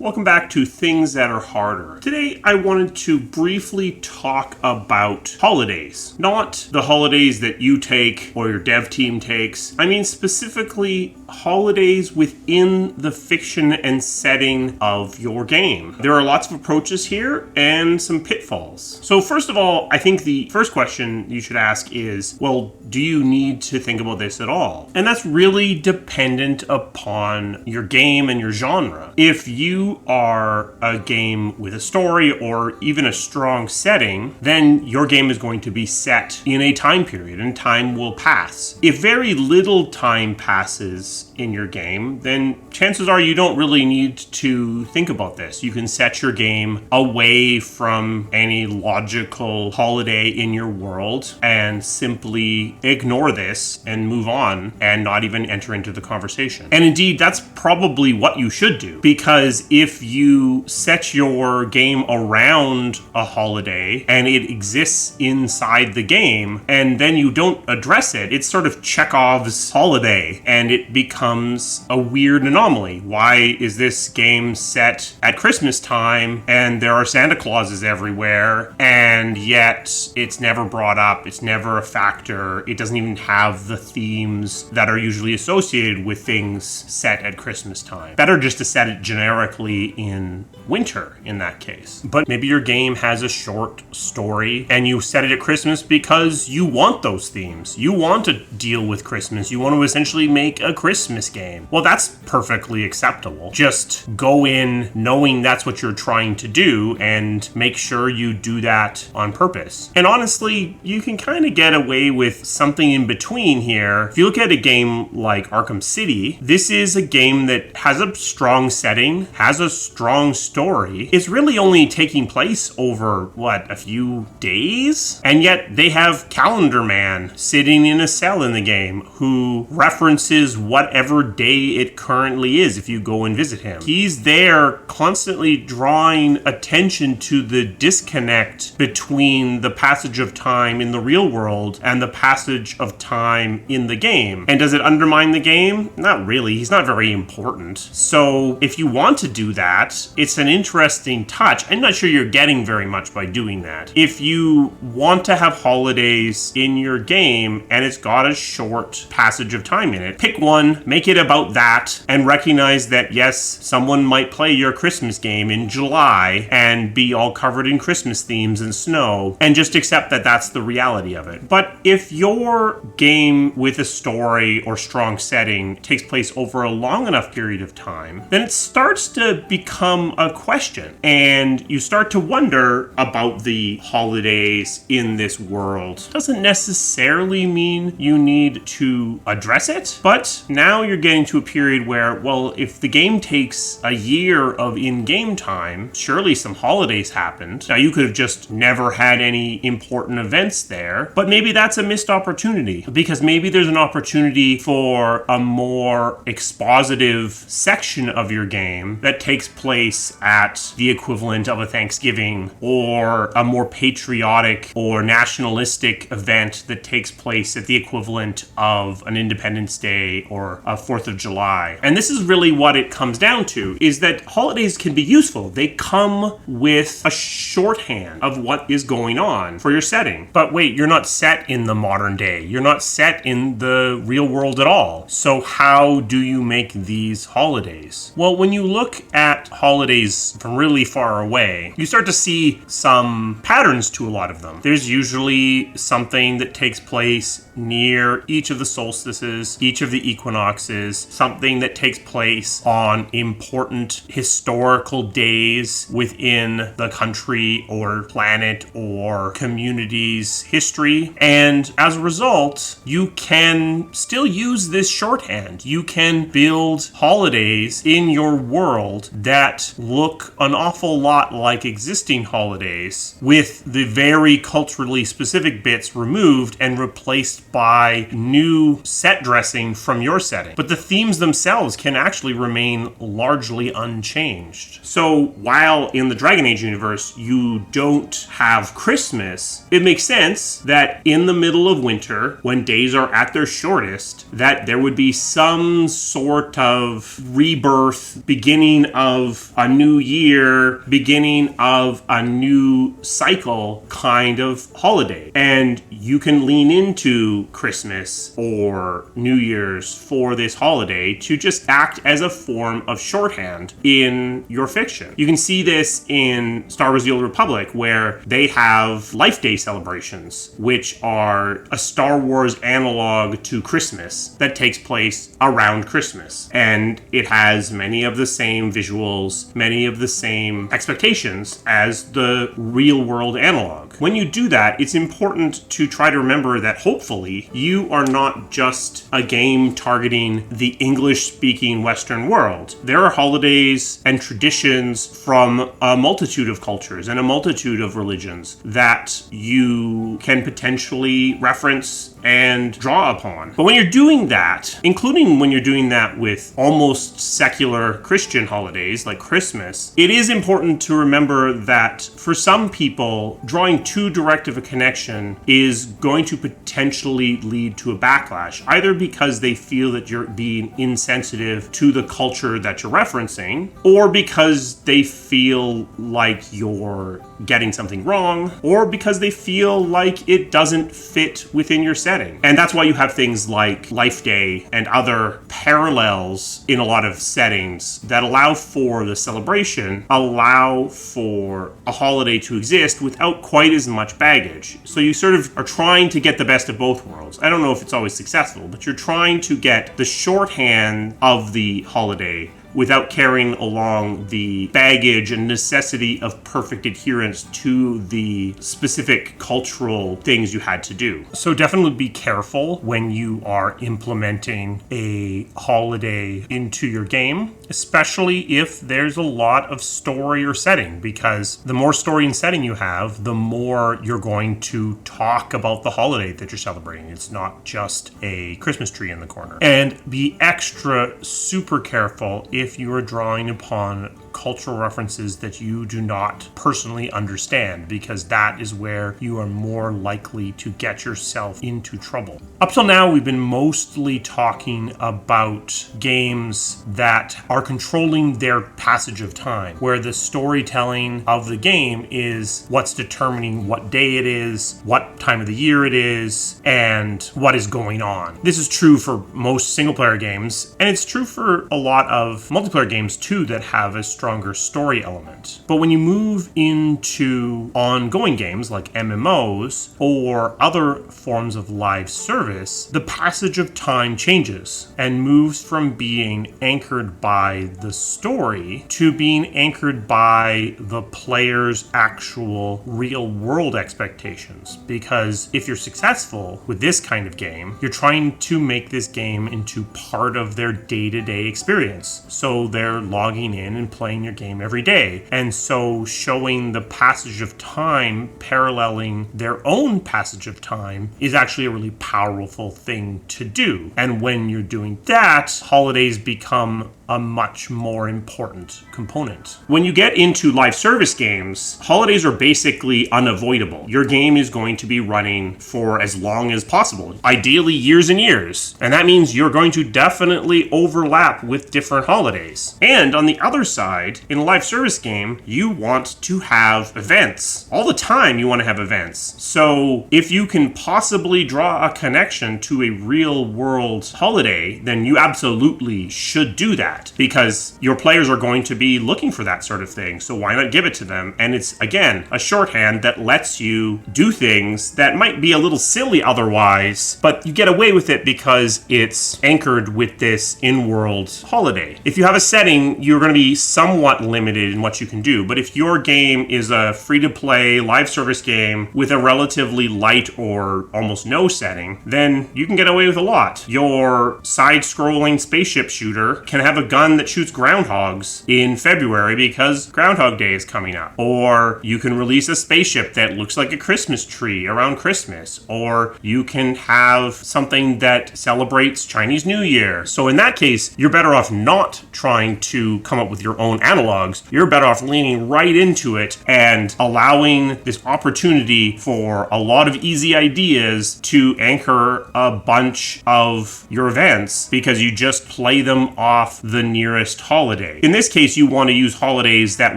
Welcome back to Things That Are Harder. Today I wanted to briefly talk about holidays. Not the holidays that you take or your dev team takes. I mean specifically holidays within the fiction and setting of your game. There are lots of approaches here and some pitfalls. So first of all, I think the first question you should ask is, well, do you need to think about this at all? And that's really dependent upon your game and your genre. If you are a game with a story or even a strong setting, then your game is going to be set in a time period and time will pass. If very little time passes in your game, then chances are you don't really need to think about this. You can set your game away from any logical holiday in your world and simply ignore this and move on and not even enter into the conversation. And indeed, that's probably what you should do, because if you set your game around a holiday and it exists inside the game and then you don't address it, it's sort of Chekhov's holiday and it becomes a weird anomaly. Why is this game set at Christmas time and there are Santa Clauses everywhere and yet it's never brought up, it's never a factor, it doesn't even have the themes that are usually associated with things set at Christmas time. Better just to set it generically in winter in that case. But maybe your game has a short story and you set it at Christmas because you want those themes. You want to deal with Christmas. You want to essentially make a Christmas game. Well, that's perfectly acceptable. Just go in knowing that's what you're trying to do and make sure you do that on purpose. And honestly, you can kind of get away with something in between here. If you look at a game like Arkham City, this is a game that has a strong setting, has a strong story. It's really only taking place over, a few days? And yet they have Calendar Man sitting in a cell in the game who references whatever day it currently is if you go and visit him. He's there constantly drawing attention to the disconnect between the passage of time in the real world and the passage of time in the game. And does it undermine the game? Not really. He's not very important. So if you want to do that, it's an interesting touch. I'm not sure you're getting very much by doing that. If you want to have holidays in your game and it's got a short passage of time in it, pick one, make it about that, and recognize that yes, someone might play your Christmas game in July and be all covered in Christmas themes and snow, and just accept that that's the reality of it. But if your game with a story or strong setting takes place over a long enough period of time, then it starts to become a question, and you start to wonder about the holidays in this world. Doesn't necessarily mean you need to address it, but now you're getting to a period where, well, if the game takes a year of in-game time, surely some holidays happened. Now, you could have just never had any important events there, but maybe that's a missed opportunity, because maybe there's an opportunity for a more expositive section of your game that takes place at the equivalent of a Thanksgiving, or a more patriotic or nationalistic event that takes place at the equivalent of an Independence Day or a 4th of July. And this is really what it comes down to, is that holidays can be useful. They come with a shorthand of what is going on for your setting. But wait, you're not set in the modern day. You're not set in the real world at all. So how do you make these holidays? Well, when you look at holidays from really far away, you start to see some patterns to a lot of them. There's usually something that takes place near each of the solstices, each of the equinoxes, something that takes place on important historical days within the country or planet or community's history. And as a result, you can still use this shorthand. You can build holidays in your world that look an awful lot like existing holidays, with the very culturally specific bits removed and replaced by new set dressing from your setting. But the themes themselves can actually remain largely unchanged. So while in the Dragon Age universe you don't have Christmas, it makes sense that in the middle of winter, when days are at their shortest, that there would be some sort of rebirth, beginning of a new year, beginning of a new cycle kind of holiday. And you can lean into Christmas or New Year's for this holiday to just act as a form of shorthand in your fiction. You can see this in Star Wars: The Old Republic, where they have Life Day celebrations, which are a Star Wars analog to Christmas that takes place around Christmas. And it has many of the same visuals, many of the same expectations as the real world analog. When you do that, it's important to try to remember that hopefully you are not just a game targeting the English-speaking Western world. There are holidays and traditions from a multitude of cultures and a multitude of religions that you can potentially reference and draw upon. But when you're doing that, including when you're doing that with almost secular Christian holidays like Christmas, it is important to remember that for some people, drawing too direct of a connection is going to potentially lead to a backlash, either because they feel that you're being insensitive to the culture that you're referencing, or because they feel like you're getting something wrong, or because they feel like it doesn't fit within your setting. And that's why you have things like Life Day and other parallels in a lot of settings that allow for the celebration, allow for a holiday to exist without quite as much baggage. So you sort of are trying to get the best of both worlds. I don't know if it's always successful, but you're trying to get the shorthand of the holiday without carrying along the baggage and necessity of perfect adherence to the specific cultural things you had to do. So definitely be careful when you are implementing a holiday into your game, especially if there's a lot of story or setting, because the more story and setting you have, the more you're going to talk about the holiday that you're celebrating. It's not just a Christmas tree in the corner. And be extra super careful if you are drawing upon cultural references that you do not personally understand, because that is where you are more likely to get yourself into trouble. Up till now, we've been mostly talking about games that are controlling their passage of time, where the storytelling of the game is what's determining what day it is, what time of the year it is, and what is going on. This is true for most single-player games, and it's true for a lot of multiplayer games too that have a stronger story element. But when you move into ongoing games like MMOs or other forms of live service, the passage of time changes and moves from being anchored by the story to being anchored by the player's actual real world expectations. Because if you're successful with this kind of game, you're trying to make this game into part of their day-to-day experience. So they're logging in and playing your game every day. And so showing the passage of time paralleling their own passage of time is actually a really powerful thing to do. And when you're doing that, holidays become a much more important component. When you get into live service games, holidays are basically unavoidable. Your game is going to be running for as long as possible, ideally years and years. And that means you're going to definitely overlap with different holidays. And on the other side, in a live service game, you want to have events. All the time you want to have events. So if you can possibly draw a connection to a real world holiday, then you absolutely should do that, because your players are going to be looking for that sort of thing. So why not give it to them? And it's, again, a shorthand that lets you do things that might be a little silly otherwise, but you get away with it because it's anchored with this in-world holiday. If you have a setting, you're going to be somewhat limited in what you can do. But if your game is a free-to-play live service game with a relatively light or almost no setting, then you can get away with a lot. Your side-scrolling spaceship shooter can have a gun that shoots groundhogs in February because Groundhog Day is coming up. Or you can release a spaceship that looks like a Christmas tree around Christmas. Or you can have something that celebrates Chinese New Year. So in that case, you're better off not trying to come up with your own analogs. You're better off leaning right into it and allowing this opportunity for a lot of easy ideas to anchor a bunch of your events, because you just play them off the nearest holiday. In this case, you want to use holidays that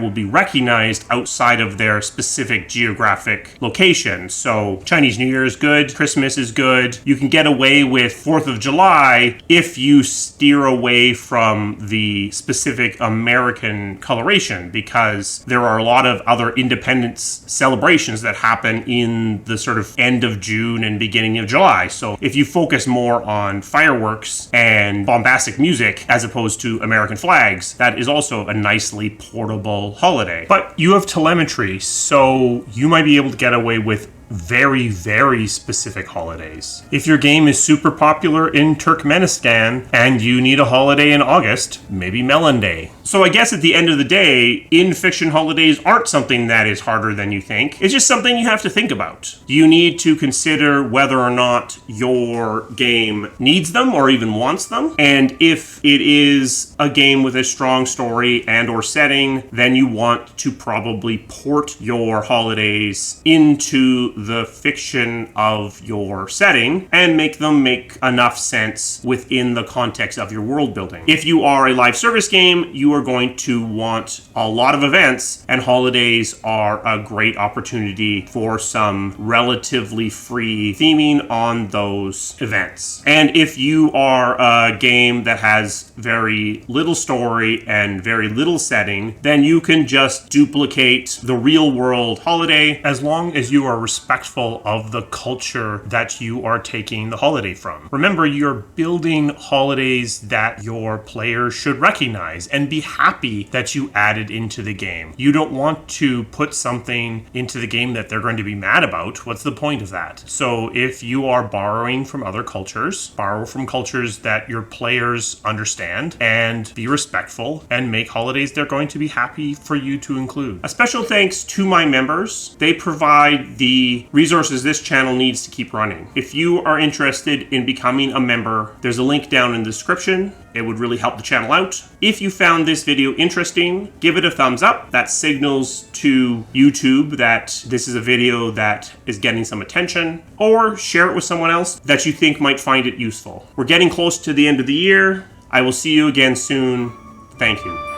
will be recognized outside of their specific geographic location. So Chinese New Year is good, Christmas is good. You can get away with 4th of July if you steer away from the specific American coloration, because there are a lot of other independence celebrations that happen in the sort of end of June and beginning of July. So if you focus more on fireworks and bombastic music as opposed to American flags, that is also a nicely portable holiday. But you have telemetry, so you might be able to get away with very, very specific holidays. If your game is super popular in Turkmenistan and you need a holiday in August, maybe Melon Day. So I guess at the end of the day, in-fiction holidays aren't something that is harder than you think. It's just something you have to think about. You need to consider whether or not your game needs them or even wants them. And if it is a game with a strong story and or setting, then you want to probably port your holidays into the fiction of your setting and make them make enough sense within the context of your world building. If you are a live service game, you are going to want a lot of events, and holidays are a great opportunity for some relatively free theming on those events. And if you are a game that has very little story and very little setting, then you can just duplicate the real world holiday as long as you are respectful of the culture that you are taking the holiday from. Remember, you're building holidays that your players should recognize and be happy that you added into the game. You don't want to put something into the game that they're going to be mad about. What's the point of that? So if you are borrowing from other cultures, borrow from cultures that your players understand and be respectful and make holidays they're going to be happy for you to include. A special thanks to my members. They provide the resources this channel needs to keep running. If you are interested in becoming a member, there's a link down in the description. It would really help the channel out. If you found this video interesting, give it a thumbs up. That signals to YouTube that this is a video that is getting some attention, or share it with someone else that you think might find it useful. We're getting close to the end of the year. I will see you again soon. Thank you.